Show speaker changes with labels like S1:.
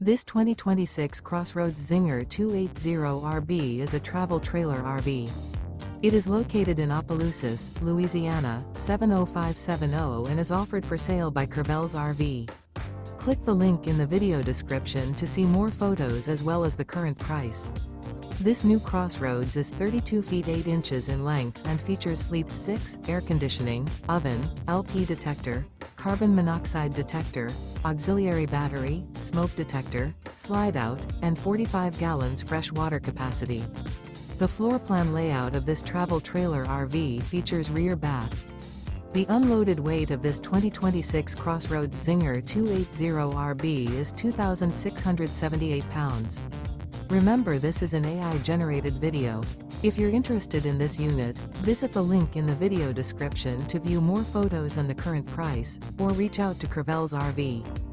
S1: This 2026 CrossRoads Zinger 280RB is a travel trailer RV. It is located in Opelousas, Louisiana, 70570 and is offered for sale by CrossRoads RV. Click the link in the video description to see more photos as well as the current price. This new CrossRoads is 32 feet 8 inches in length and features Sleep 6, air conditioning, oven, LP detector, carbon monoxide detector, auxiliary battery, smoke detector, slide out, and 45 gallons fresh water capacity. The floor plan layout of this travel trailer RV features rear bath. The unloaded weight of this 2026 CrossRoads Zinger 280RB is 2,678 pounds. Remember, this is an AI-generated video. If you're interested in this unit, visit the link in the video description to view more photos and the current price, or reach out to CrossRoads RV.